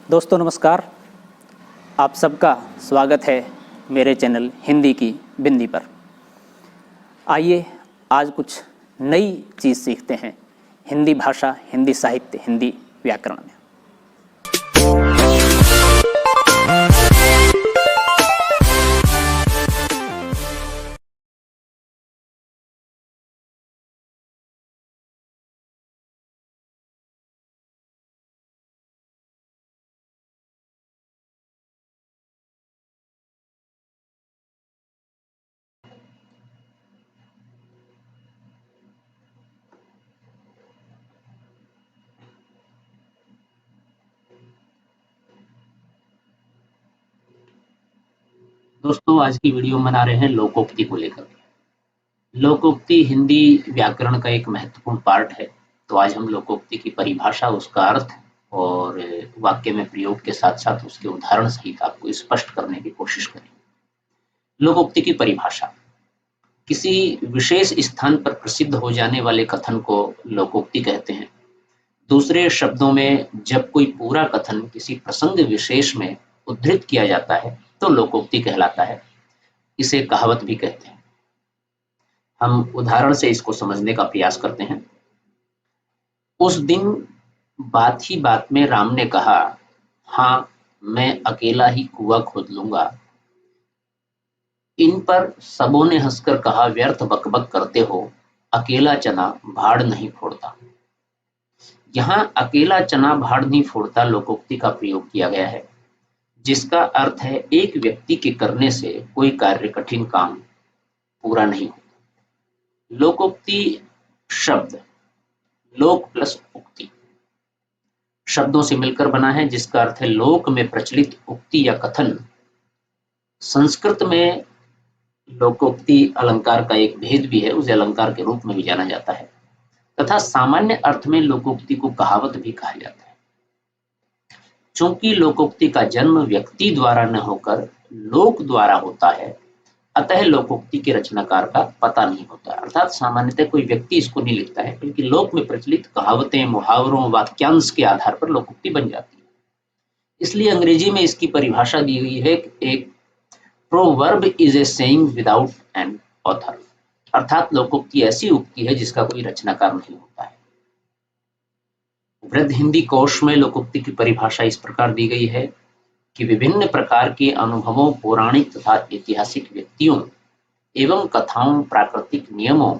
दोस्तों नमस्कार। आप सबका स्वागत है मेरे चैनल हिंदी की बिंदी पर। आइए आज कुछ नई चीज़ सीखते हैं हिंदी भाषा, हिंदी साहित्य, हिंदी व्याकरण में। दोस्तों आज की वीडियो बना रहे हैं लोकोक्ति को लेकर। लोकोक्ति हिंदी व्याकरण का एक महत्वपूर्ण पार्ट है। तो आज हम लोकोक्ति की परिभाषा, उसका अर्थ और वाक्य में प्रयोग के साथ साथ उसके उदाहरण सहित आपको स्पष्ट करने की कोशिश करेंगे। लोकोक्ति की परिभाषा: किसी विशेष स्थान पर प्रसिद्ध हो जाने वाले कथन को लोकोक्ति कहते हैं। दूसरे शब्दों में, जब कोई पूरा कथन किसी प्रसंग विशेष में उद्धृत किया जाता है तो लोकोक्ति कहलाता है। इसे कहावत भी कहते हैं। हम उदाहरण से इसको समझने का प्रयास करते हैं। उस दिन बात ही बात में राम ने कहा, हाँ मैं अकेला ही कुआं खोद लूंगा। इन पर सबों ने हंसकर कहा, व्यर्थ बकबक करते हो, अकेला चना भाड़ नहीं फोड़ता। यहाँ अकेला चना भाड़ नहीं फोड़ता लोकोक्ति का प्रयोग किया गया है, जिसका अर्थ है एक व्यक्ति के करने से कोई कार्य, कठिन काम पूरा नहीं होता। लोकोक्ति शब्द लोक प्लस उक्ति शब्दों से मिलकर बना है, जिसका अर्थ है लोक में प्रचलित उक्ति या कथन। संस्कृत में लोकोक्ति अलंकार का एक भेद भी है, उसे अलंकार के रूप में भी जाना जाता है, तथा सामान्य अर्थ में लोकोक्ति को कहावत भी कहा जाता है। चूंकि लोकोक्ति का जन्म व्यक्ति द्वारा न होकर लोक द्वारा होता है, अतः लोकोक्ति के रचनाकार का पता नहीं होता। अर्थात सामान्यतः कोई व्यक्ति इसको नहीं लिखता है, बल्कि लोक में प्रचलित कहावतें, मुहावरों, वाक्यांश के आधार पर लोकोक्ति बन जाती है। इसलिए अंग्रेजी में इसकी परिभाषा दी हुई है, एक proverb is a saying without an author. अर्थात लोकोक्ति ऐसी उक्ति है जिसका कोई रचनाकार नहीं होता है। वृद्ध हिंदी कोश में लोकोक्ति की परिभाषा इस प्रकार दी गई है कि विभिन्न प्रकार के अनुभवों, पौराणिक तथा ऐतिहासिक व्यक्तियों एवं कथाओं, प्राकृतिक नियमों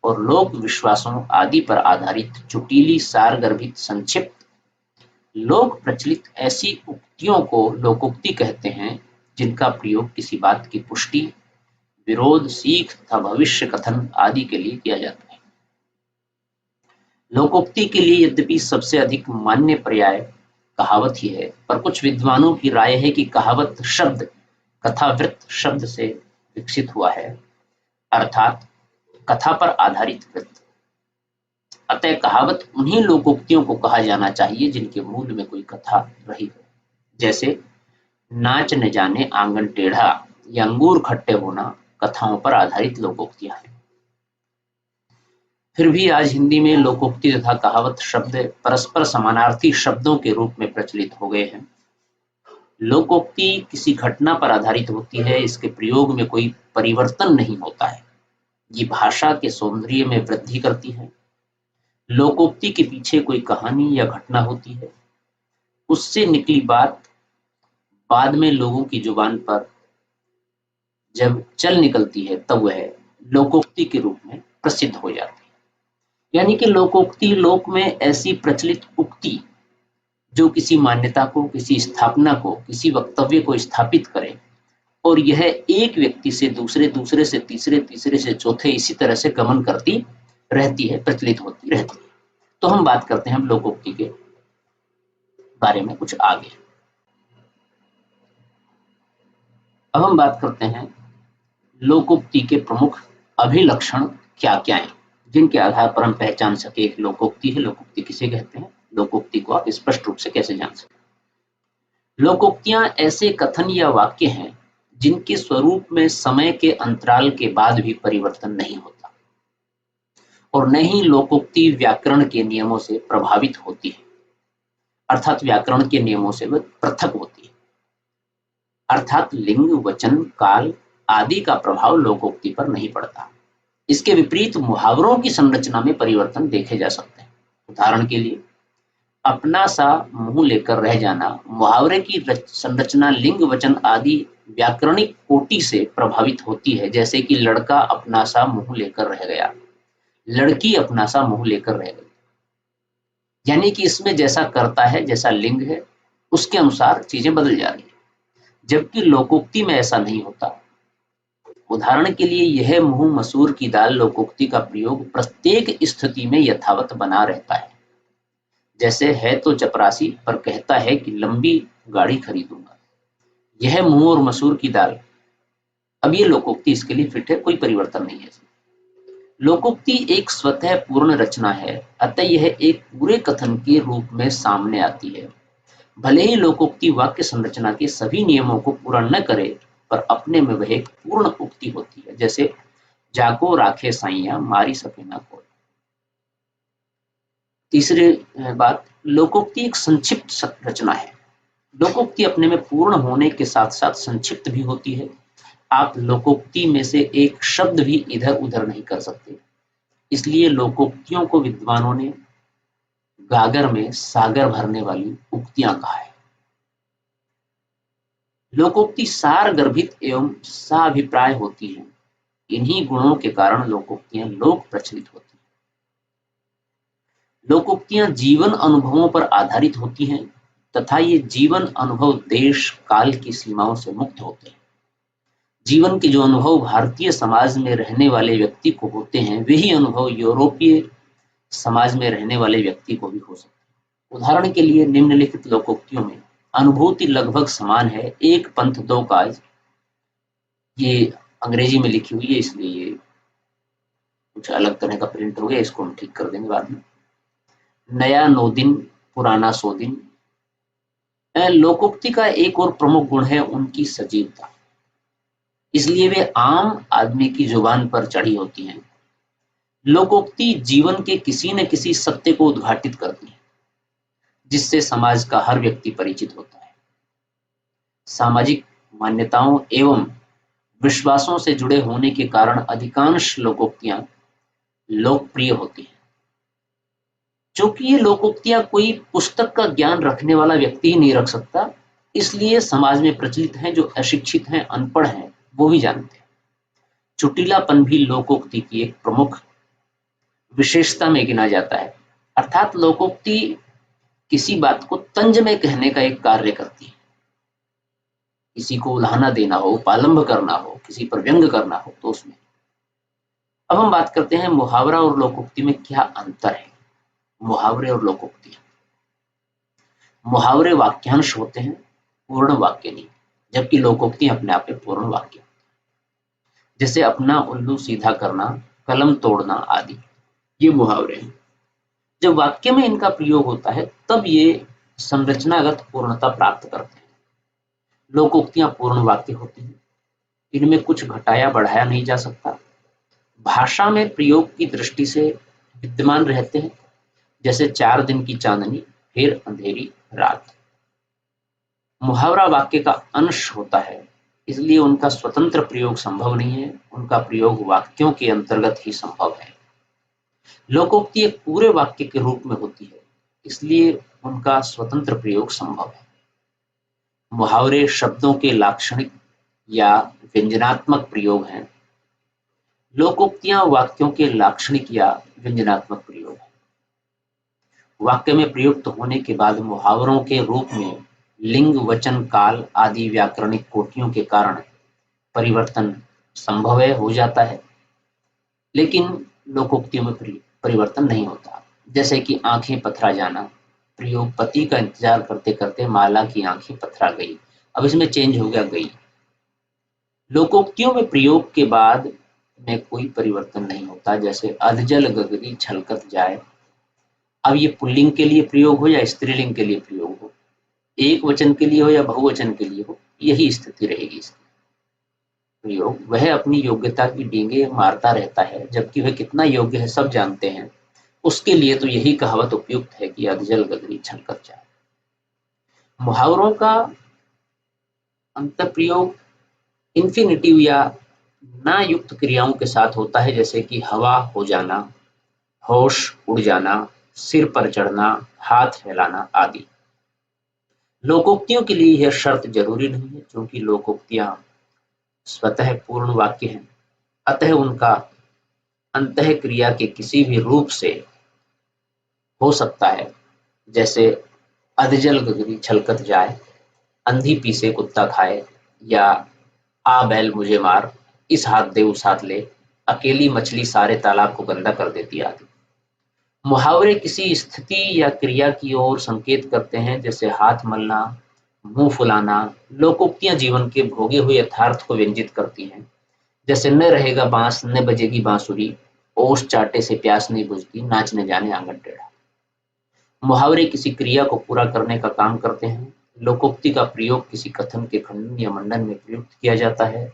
और लोक विश्वासों आदि पर आधारित चुटीली, सारगर्भित, संक्षिप्त, लोक प्रचलित ऐसी उक्तियों को लोकोक्ति कहते हैं, जिनका प्रयोग किसी बात की पुष्टि, विरोध, सीख तथा भविष्य कथन आदि के लिए किया जाता है। लोकोक्ति के लिए यद्यपि सबसे अधिक मान्य पर्याय कहावत ही है, पर कुछ विद्वानों की राय है कि कहावत शब्द कथावृत्त शब्द से विकसित हुआ है, अर्थात कथा पर आधारित वृत्त। अतः कहावत उन्हीं लोकोक्तियों को कहा जाना चाहिए जिनके मूल में कोई कथा रही हो, जैसे नाच न जाने आंगन टेढ़ा या अंगूर खट्टे होना कथाओं पर आधारित लोकोक्तियां हैं। फिर भी आज हिंदी में लोकोक्ति तथा कहावत शब्द परस्पर समानार्थी शब्दों के रूप में प्रचलित हो गए हैं। लोकोक्ति किसी घटना पर आधारित होती है, इसके प्रयोग में कोई परिवर्तन नहीं होता है। ये भाषा के सौंदर्य में वृद्धि करती है। लोकोक्ति के पीछे कोई कहानी या घटना होती है, उससे निकली बात बाद में लोगों की जुबान पर जब चल निकलती है, तब वह लोकोक्ति के रूप में प्रसिद्ध हो जाती है। यानी कि लोकोक्ति लोक में ऐसी प्रचलित उक्ति जो किसी मान्यता को, किसी स्थापना को, किसी वक्तव्य को स्थापित करे, और यह एक व्यक्ति से दूसरे, दूसरे से तीसरे, तीसरे से चौथे, इसी तरह से गमन करती रहती है, प्रचलित होती रहती है। तो हम बात करते हैं लोकोक्ति के बारे में कुछ आगे। अब हम बात करते हैं लोकोक्ति के प्रमुख अभिलक्षण क्या क्या हैं, जिनके आधार पर हम पहचान सके एक लोकोक्ति है, लोकोक्ति किसे कहते हैं, लोकोक्ति को आप स्पष्ट रूप से कैसे जान सकते। लोकोक्तियां ऐसे कथन या वाक्य हैं जिनके स्वरूप में समय के अंतराल के बाद भी परिवर्तन नहीं होता, और न ही लोकोक्ति व्याकरण के नियमों से प्रभावित होती है। अर्थात व्याकरण के नियमों से वह पृथक होती है। अर्थात लिंग, वचन, काल आदि का प्रभाव लोकोक्ति पर नहीं पड़ता। इसके विपरीत मुहावरों की संरचना में परिवर्तन देखे जा सकते हैं। उदाहरण के लिए अपना सा मुंह लेकर रह जाना, मुहावरे की संरचना लिंग, वचन आदि व्याकरणिक कोटि से प्रभावित होती है। जैसे कि लड़का अपना सा मुंह लेकर रह गया, लड़की अपना सा मुंह लेकर रह गई। यानी कि इसमें जैसा कर्ता है, जैसा लिंग है, उसके अनुसार चीजें बदल जा रही है, जबकि लोकोक्ति में ऐसा नहीं होता। उदाहरण के लिए यह मुंह मसूर की दाल लोकोक्ति का प्रयोग प्रत्येक स्थिति में यथावत बना रहता है। जैसे है तो चपरासी पर कहता है कि लंबी गाड़ी खरीदूंगा। यह मुंह और मसूर की दाल, अब ये लोकोक्ति इसके लिए फिट है, कोई परिवर्तन नहीं है। लोकोक्ति एक स्वतः पूर्ण रचना है, अतः यह एक पूरे कथन के रूप में सामने आती है। भले ही लोकोक्ति वाक्य संरचना के सभी नियमों को पूरा न करे, पर अपने में वह एक पूर्ण उक्ति होती है। जैसे जाको राखे साइया मारी सके ना कोई। तीसरी बात, लोकोक्ति एक संक्षिप्त रचना है। लोकोक्ति अपने में पूर्ण होने के साथ साथ संक्षिप्त भी होती है। आप लोकोक्ति में से एक शब्द भी इधर उधर नहीं कर सकते। इसलिए लोकोक्तियों को विद्वानों ने गागर में सागर भरने वाली उक्तियां कहा है। लोकोक्ति सार गर्भित एवं साभिप्राय होती है। इन्हीं गुणों के कारण लोकोक्तियां लोक प्रचलित होती हैं। लोकोक्तियां जीवन अनुभवों पर आधारित होती हैं तथा ये जीवन अनुभव देश काल की सीमाओं से मुक्त होते हैं। जीवन के जो अनुभव भारतीय समाज में रहने वाले व्यक्ति को होते हैं, वही अनुभव यूरोपीय समाज में रहने वाले व्यक्ति को भी हो सकते हैं। उदाहरण के लिए निम्नलिखित लोकोक्तियों में अनुभूति लगभग समान है, एक पंथ दो काज। ये अंग्रेजी में लिखी हुई है, इसलिए ये कुछ अलग तरह का प्रिंट हो गया, इसको हम ठीक कर देंगे बाद में। नया नो दिन, पुराना सो दिन। लोकोक्ति का एक और प्रमुख गुण है उनकी सजीवता, इसलिए वे आम आदमी की जुबान पर चढ़ी होती हैं। लोकोक्ति जीवन के किसी न किसी सत्य को उद्घाटित करती है, जिससे समाज का हर व्यक्ति परिचित होता है। सामाजिक मान्यताओं एवं विश्वासों से जुड़े होने के कारण अधिकांश लोकोक्तियां लोकप्रिय होती हैं। चूंकि ये लोकोक्तियां कोई पुस्तक का ज्ञान रखने वाला व्यक्ति ही नहीं रख सकता, इसलिए समाज में प्रचलित हैं। जो अशिक्षित हैं, अनपढ़ हैं, वो भी जानते हैं। चुटिलापन भी लोकोक्ति की एक प्रमुख विशेषता में गिना जाता है। अर्थात लोकोक्ति किसी बात को तंज में कहने का एक कार्य करती है। किसी को उल्हाना देना हो, पालंभ करना हो, किसी पर व्यंग करना हो, तो उसमें। अब हम बात करते हैं मुहावरा और लोकोक्ति में क्या अंतर है। मुहावरे और लोकोक्ति, मुहावरे वाक्यांश होते हैं, पूर्ण वाक्य नहीं, जबकि लोकोक्ति अपने आप में पूर्ण वाक्य। जैसे अपना उल्लू सीधा करना, कलम तोड़ना आदि, ये मुहावरे हैं। जब वाक्य में इनका प्रयोग होता है तब ये संरचनागत पूर्णता प्राप्त करते हैं। लोकोक्तियां पूर्ण वाक्य होती हैं, इनमें कुछ घटाया बढ़ाया नहीं जा सकता। भाषा में प्रयोग की दृष्टि से विद्यमान रहते हैं, जैसे 4 दिन की चांदनी, फिर अंधेरी रात। मुहावरा वाक्य का अंश होता है, इसलिए उनका स्वतंत्र प्रयोग संभव नहीं है। उनका प्रयोग वाक्यों के अंतर्गत ही संभव है। लोकोक्ति एक पूरे वाक्य के रूप में होती है, इसलिए उनका स्वतंत्र प्रयोग संभव है। मुहावरे शब्दों के लाक्षणिक या व्यंजनात्मक प्रयोग हैं। लोकोक्तियां वाक्यों के लाक्षणिक या व्यंजनात्मक प्रयोग हैं। वाक्य में प्रयुक्त होने के बाद मुहावरों के रूप में लिंग, वचन, काल आदि व्याकरणिक कोटियों के कारण परिवर्तन संभव हो जाता है, लेकिन लोकोक्तियों में परिवर्तन नहीं होता। जैसे कि आंखें पथरा जाना, प्रयोग पति का इंतजार करते करते माला की आंखें पथरा गई, अब इसमें चेंज हो गया गई। लोकोक्तियों में प्रयोग के बाद में कोई परिवर्तन नहीं होता। जैसे अधजल गगरी छलकत जाए, अब ये पुल्लिंग के लिए प्रयोग हो या स्त्रीलिंग के लिए प्रयोग हो, एक वचन के लिए हो या बहुवचन के लिए हो, यही स्थिति रहेगी इसकी। प्रयोग वह अपनी योग्यता की डींगे मारता रहता है, जबकि वह कितना योग्य है सब जानते हैं। उसके लिए तो यही कहावत उपयुक्त है कि अधजल गगरी छलकत जाए। मुहावरों का अंतःप्रयोग इंफिनिटिव या ना युक्त क्रियाओं के साथ होता है, जैसे कि हवा हो जाना, होश उड़ जाना, सिर पर चढ़ना, हाथ फैलाना आदि। लोकोक्तियों के लिए यह शर्त जरूरी नहीं है, क्योंकि लोकोक्तियां स्वतः पूर्ण वाक्य हैं, अतः उनका अंतः क्रिया के किसी भी रूप से हो सकता है, जैसे अधजल गगरी छलकत जाए, अंधी पीसे कुत्ता खाए, या आ बैल मुझे मार, इस हाथ दे उस हाथ ले, अकेली मछली सारे तालाब को गंदा कर देती आदि। मुहावरे किसी स्थिति या क्रिया की ओर संकेत करते हैं, जैसे हाथ मलना, मुंह फुलाना। लोकोक्तियां जीवन के भोगे हुए यथार्थ को व्यंजित करती हैं, जैसे न रहेगा बांस न बजेगी बांसुरी, ओस चाटे से प्यास नहीं बुझती, नाच न जाने आंगन टेढ़ा। मुहावरे किसी क्रिया को पूरा करने का काम करते हैं। लोकोक्ति का प्रयोग किसी कथन के खंडन या मंडन में प्रयुक्त किया जाता है।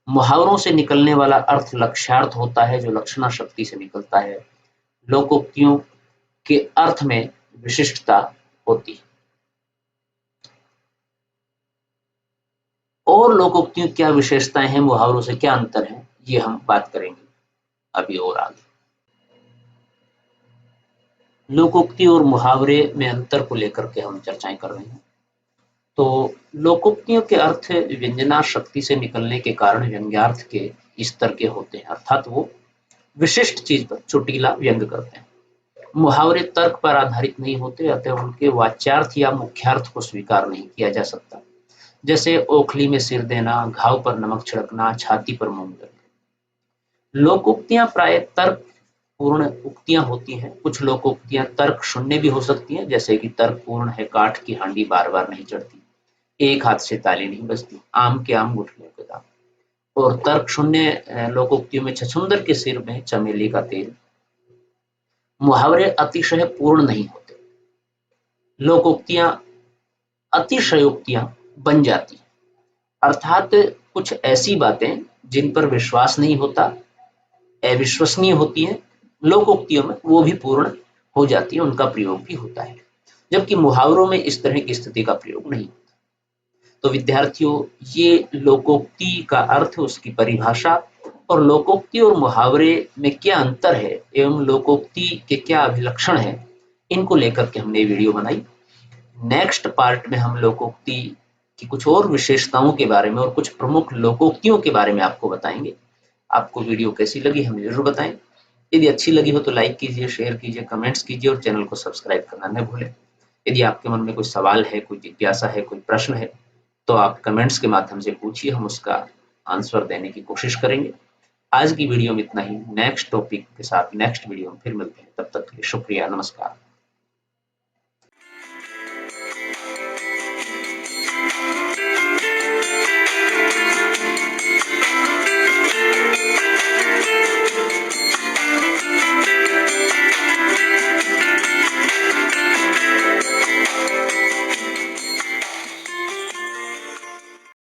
मुहावरों से निकलने वाला अर्थ लक्ष्यार्थ होता है, जो लक्षणा शक्ति से निकलता है। लोकोक्तियों के अर्थ में विशिष्टता होती है। और लोकोक्तियों क्या विशेषताएं हैं, मुहावरों से क्या अंतर है, ये हम बात करेंगे अभी और आगे। लोकोक्ति और मुहावरे में अंतर को लेकर के हम चर्चाएं कर रहे हैं। तो लोकोक्तियों के अर्थ व्यंजना शक्ति से निकलने के कारण व्यंग्यार्थ के स्तर के होते हैं, अर्थात वो विशिष्ट चीज पर चुटीला व्यंग करते हैं। मुहावरे तर्क पर आधारित नहीं होते, अतः उनके वाच्यार्थ या मुख्यार्थ को स्वीकार नहीं किया जा सकता, जैसे ओखली में सिर देना, घाव पर नमक छिड़कना, छाती पर मूंग लगना। लोकोक्तियां प्राय तर्क पूर्ण उक्तियां होती हैं। कुछ लोकोक्तियां तर्क शून्य भी हो सकती हैं, जैसे कि तर्क पूर्ण है, काठ की हांडी बार बार नहीं चढ़ती, एक हाथ से ताली नहीं बजती, आम के आम गुठलियों के दाम। और तर्क शून्य लोकोक्तियों में छछूंदर के सिर में चमेली का तेल। मुहावरे अतिशय पूर्ण नहीं होते। लोकोक्तियां अतिशयोक्तियां बन जाती हैं, अर्थात कुछ ऐसी बातें जिन पर विश्वास नहीं होता, अविश्वसनीय होती हैं, लोकोक्तियों में वो भी पूर्ण हो जाती है, उनका प्रयोग भी होता है, जबकि मुहावरों में इस तरह की स्थिति का प्रयोग नहीं। तो विद्यार्थियों, ये लोकोक्ति का अर्थ, उसकी परिभाषा और लोकोक्ति और मुहावरे में क्या अंतर है एवं लोकोक्ति के क्या अभिलक्षण है, इनको लेकर के हमने वीडियो बनाई। नेक्स्ट पार्ट में हम लोकोक्ति की कुछ और विशेषताओं के बारे में और कुछ प्रमुख लोकोक्तियों के बारे में आपको बताएंगे। आपको वीडियो कैसी लगी हमें जरूर बताएं। यदि अच्छी लगी हो तो लाइक कीजिए, शेयर कीजिए, कमेंट्स कीजिए और चैनल को सब्सक्राइब करना न भूलें। यदि आपके मन में कोई सवाल है, कोई जिज्ञासा है, कोई प्रश्न है, तो आप कमेंट्स के माध्यम से पूछिए, हम उसका आंसर देने की कोशिश करेंगे। आज की वीडियो में इतना ही। नेक्स्ट टॉपिक के साथ नेक्स्ट वीडियो में फिर मिलते हैं, तब तक के लिए शुक्रिया, नमस्कार।